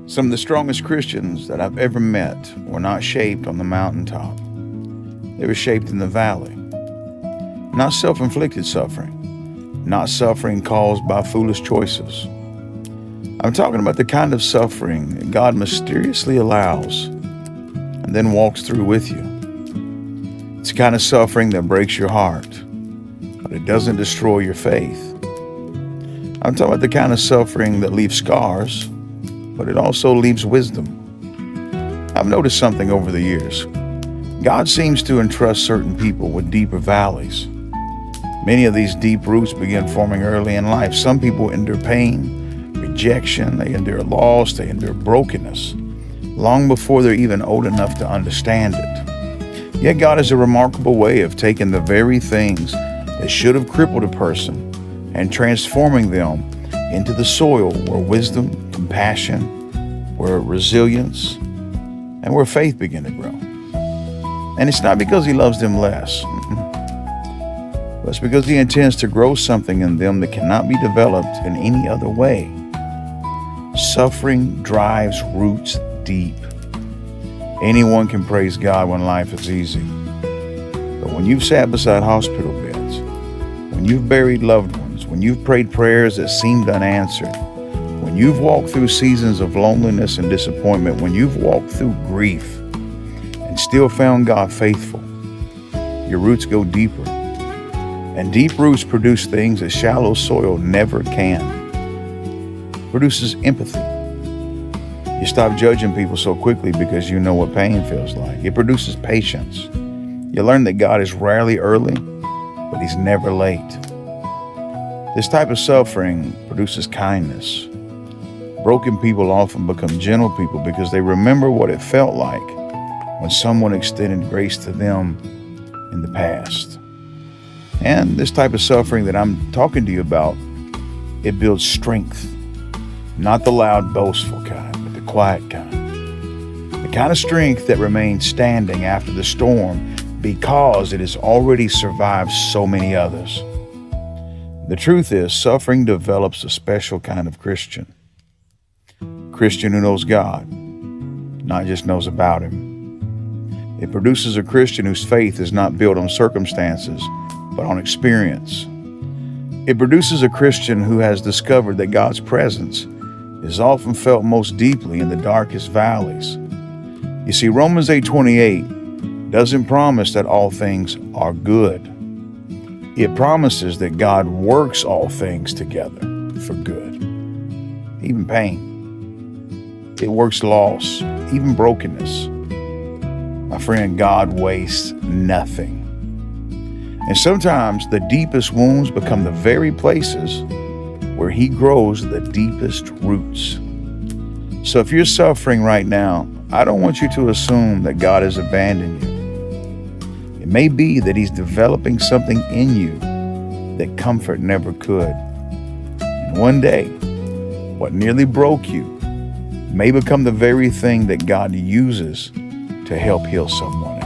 Some of the strongest Christians that I've ever met were not shaped on the mountaintop. They were shaped in the valley. Not self-inflicted suffering, not suffering caused by foolish choices. I'm talking about the kind of suffering that God mysteriously allows and then walks through with you. It's the kind of suffering that breaks your heart, but it doesn't destroy your faith. I'm talking about the kind of suffering that leaves scars, but it also leaves wisdom. I've noticed something over the years. God seems to entrust certain people with deeper valleys. Many of these deep roots begin forming early in life. Some people endure pain, rejection, they endure loss, they endure brokenness, long before they're even old enough to understand it. Yet God has a remarkable way of taking the very things that should have crippled a person and transforming them into the soil where wisdom, compassion, where resilience, and where faith begin to grow. And it's not because He loves them less. But it's because He intends to grow something in them that cannot be developed in any other way. Suffering drives roots deep. Anyone can praise God when life is easy. But when you've sat beside hospital beds, when you've buried loved ones, when you've prayed prayers that seemed unanswered, when you've walked through seasons of loneliness and disappointment, when you've walked through grief and still found God faithful, your roots go deeper. And deep roots produce things that shallow soil never can. It produces empathy. You stop judging people so quickly because you know what pain feels like. It produces patience. You learn that God is rarely early, but He's never late. This type of suffering produces kindness. Broken people often become gentle people because they remember what it felt like when someone extended grace to them in the past. And this type of suffering that I'm talking to you about, it builds strength. Not the loud, boastful kind, but the quiet kind. The kind of strength that remains standing after the storm because it has already survived so many others. The truth is, suffering develops a special kind of Christian. Christian who knows God, not just knows about Him. It produces a Christian whose faith is not built on circumstances, but on experience. It produces a Christian who has discovered that God's presence is often felt most deeply in the darkest valleys. You see, Romans 8:28 doesn't promise that all things are good. It promises that God works all things together for good, even pain. It works loss, even brokenness. My friend, God wastes nothing. And sometimes the deepest wounds become the very places where He grows the deepest roots. So if you're suffering right now, I don't want you to assume that God has abandoned you. It may be that He's developing something in you that comfort never could. And one day, what nearly broke you may become the very thing that God uses to help heal someone